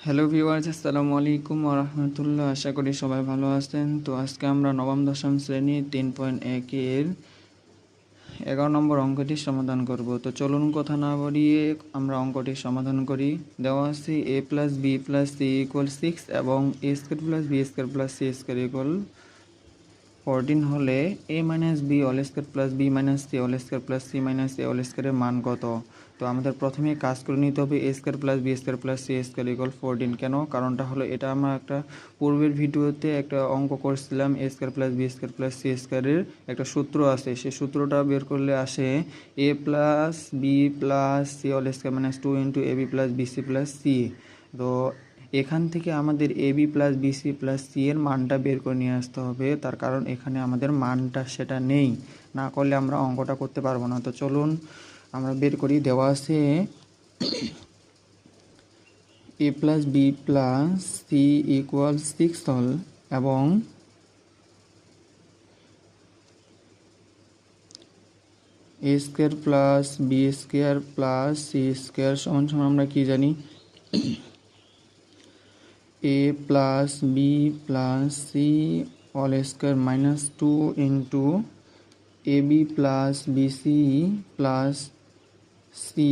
Hello viewers, আসসালামু আলাইকুম ওয়া রাহমাতুল্লাহ। আশা করি সবাই ভালো আছেন। তো আজকে আমরা নবম দশম শ্রেণী 3.1 এর 11 নম্বর অঙ্কটি সমাধান করব। তো চলুন কথা না বাড়িয়ে আমরা অঙ্কটি সমাধান করি। দেওয়া আছে a plus B plus C equal 6 এবং a square plus B square plus C square equal 14 হলে a minus B all square plus B minus C all square plus C minus A all স্কোয়ারের মান কত? তো আমাদের প্রথমে কাজ করে নিতে হবে a square plus B square plus C square equal 14। কেন? কারণটা হলো এটা আমরা একটা পূর্বের ভিডিওতে একটা অঙ্ক করছিলাম। a square plus B square plus C স্কোয়ারের একটা সূত্র আছে, সেই সূত্রটা বের করলে আসে a plus B plus C all square minus 2 into A B plus BC plus C. তো এখান থেকে আমাদের A B plus BC plus C এর মানটা বের করে নিয়ে আসতে হবে, তার কারণ এখানে আমাদের মানটা সেটা নেই, না করলে আমরা অঙ্কটা করতে পারবো না। তো চলুন আমরা বের করি। দেওয়া আছে A plus B plus C equal 6 হল এবং A square plus B square plus C square সমান সমান আমরা কি জানি, a plus B plus C all square minus 2 into A B plus BC plus C.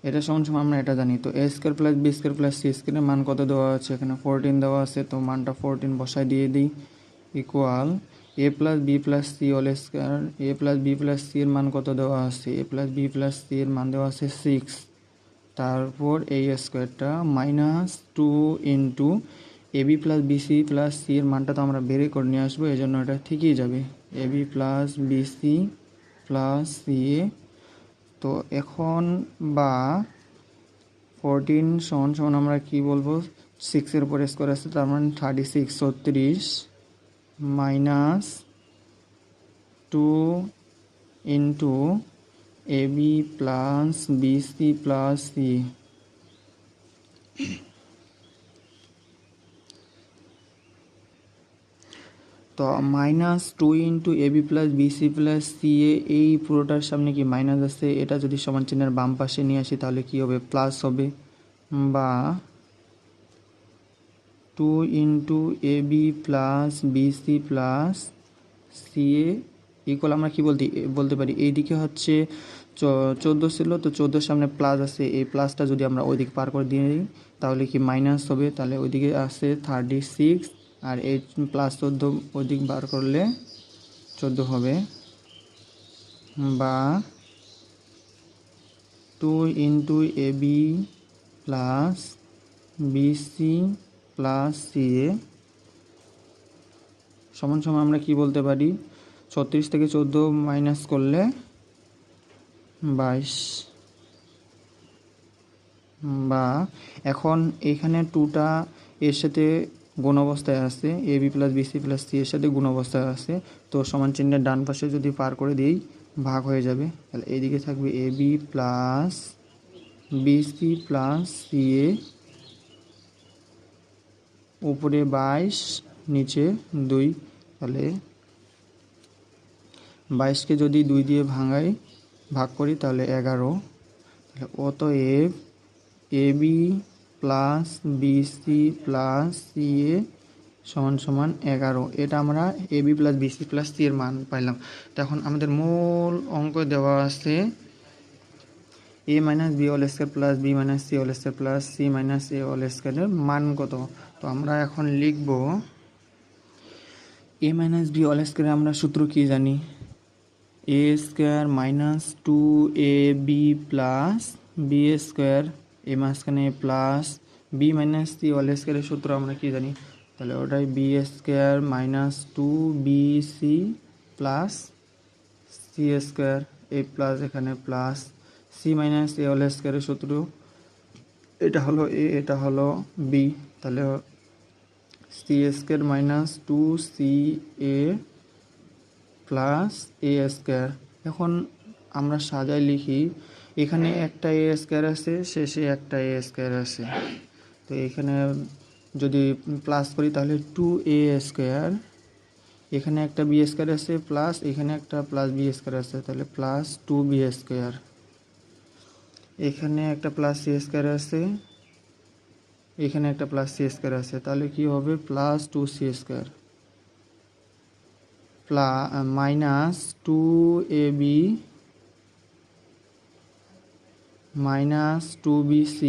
এটা সমান সমান আমরা এটা জানি। তো A square plus B square plus C স্কোয়ারের মান কত দেওয়া আছে? এখানে 14 দেওয়া আছে, তো মানটা 14 বসাই দিয়ে দিই equal A plus B plus C all square. A plus B plus C এর মান কত দেওয়া আছে? A plus B plus C এর মান দেওয়া আছে 6, তারপর এই স্কোয়ারটা minus 2 into A B plus BC plus C এর মানটা তো আমরা বেরই করে নিয়ে আসবো, এই জন্য এটা ঠিকই যাবে, A B plus BC plus C A. তো এখন বা 14 সমান সমান আমরা কি বলবো, 6-এর উপর স্কোয়ার আছে, তার মানে 36 36 minus 2 into A B plus BC plus C. তো minus 2 into A B plus BC plus C A, এই পুরোটার সামনে কি মাইনাস আছে, এটা যদি সমান চিহ্নের বাম পাশে নিয়ে আসি তাহলে কি হবে, প্লাস হবে, বা 2 into A B plus BC plus C A equal আমরা কি বলতে পারি, এইদিকে হচ্ছে 14 ছিল, তো 14 সামনে প্লাস আছে, এই প্লাসটা যদি আমরা ওইদিকে পার করে দিয়ে দিই তাহলে কি মাইনাস হবে, তাহলে ওইদিকে আছে 36 আর এই প্লাস 14 ওইদিক বার করলে 14 হবে, বা 2 into A B plus BC plus C A সমান সমান আমরা কি বলতে পারি, 36 থেকে 14 মাইনাস করলে 22, বা এখন এখানে 2টা এর সাথে গুণ অবস্থায় আছে, A B plus BC plus C এর সাথে গুণ অবস্থায় আছে, তো সমান চিহ্নের ডান পাশে যদি পার করে দিই ভাগ হয়ে যাবে, তাহলে এইদিকে থাকবে A B plus BC plus C A, উপরে 22 নিচে 2, তাহলে 22কে যদি 2 দিয়ে ভাগ করি তাহলে 11। তাহলে অতএব A B plus BC plus C A সমান সমান 11। এটা আমরা A B plus BC plus C এর মান পাইলাম। তো এখন আমাদের মূল অঙ্ক দেওয়া আছে A minus B all square plus B minus C all square plus C minus A all স্কোয়ারের মান কত? তো আমরা এখন লিখব এ মাইনাস বি অল স্কোয়ারে আমরা সূত্র কি জানি, A square minus 2ab plus B square, এ মাঝখানে plus B minus C all স্কোয়ারের সূত্র আমরা কি জানি, তাহলে ওটাই B square minus 2bc plus C square, A plus এখানে plus C minus A all স্কোয়ারের সূত্র, এটা হলো এ এটা হলো বি, তাহলে C square minus 2ca plus A square. এখন আমরা সাজায় লিখি, এখানে একটা এ স্কোয়ার আছে, শেষে একটা এ স্কোয়ার আছে, তো এখানে যদি প্লাস করি তাহলে 2a স্কোয়ার, এখানে একটা বি স্কোয়ার আছে প্লাস এখানে একটা প্লাস বি স্কোয়ার আছে, তাহলে প্লাস 2b স্কোয়ার, এখানে একটা প্লাস সি স্কোয়ার আছে, এখানে একটা প্লাস সি স্কোয়ার আছে, তাহলে কি হবে plus 2c square minus 2ab minus 2bc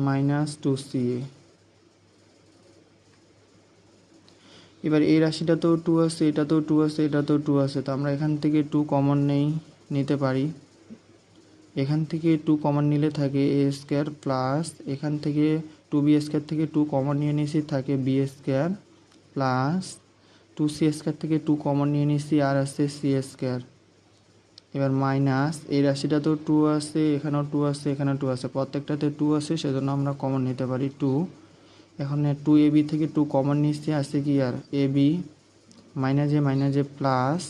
minus 2ca। এবার এই রাশিটা তো 2 আছে, এটা তো 2 আছে, এটা তো 2 আছে, তো আমরা এখান থেকে 2 কমন নিতে পারি। এখান থেকে 2 কমন নিলে থাকে a স্কোয়ার প্লাস এখান থেকে 2b স্কোয়ার থেকে 2 কমন নিয়ে নিয়েছি থাকে b square plus 2c square থেকে 2 কমন নিয়ে নিয়েছি আর আছে c স্কোয়ার। এবার মাইনাস এই রাশিটা তো 2 আছে, এখানেও 2 আছে, এখানেও 2 আছে, প্রত্যেকটাতে 2 আছে, সেজন্য আমরা কমন নিতে পারি 2। এখন 2ab থেকে 2 কমন নিচ্ছি, আছে কি আর ab মাইনাস এ প্লাস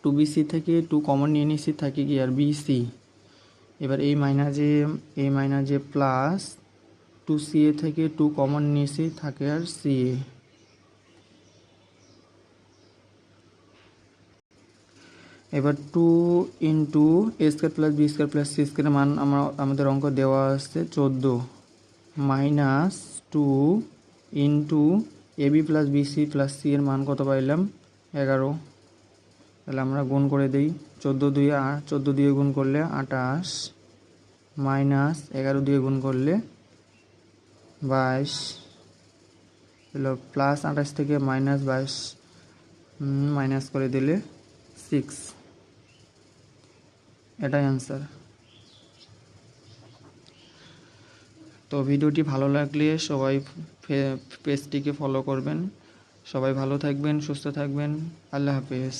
2bc থেকে 2 কমন নিয়ে নিচ্ছি থাকে কি আর bc। এবার এই মাইনাসে প্লাস 2ca থেকে 2 কমন নিয়েছি থাকে আর ca। এবার 2 into A square plus B square plus C স্কোয়ারের মান আমাদের অঙ্ক দেওয়া আছে 14 minus 2 into AB plus BC plus C এর মান কত পাইলাম 11। তাহলে আমরা গুণ করে দিই, 14 দিয়ে গুণ করলে 28 মাইনাস 11 দিয়ে গুণ করলে 22 হলো প্লাস 28 থেকে মাইনাস 22 মাইনাস করে দিলে 6। এটাই অ্যান্সার। তো ভিডিওটি ভালো লাগলে সবাই পেজটিকে ফলো করবেন। সবাই ভালো থাকবেন, সুস্থ থাকবেন। আল্লাহ হাফেজ।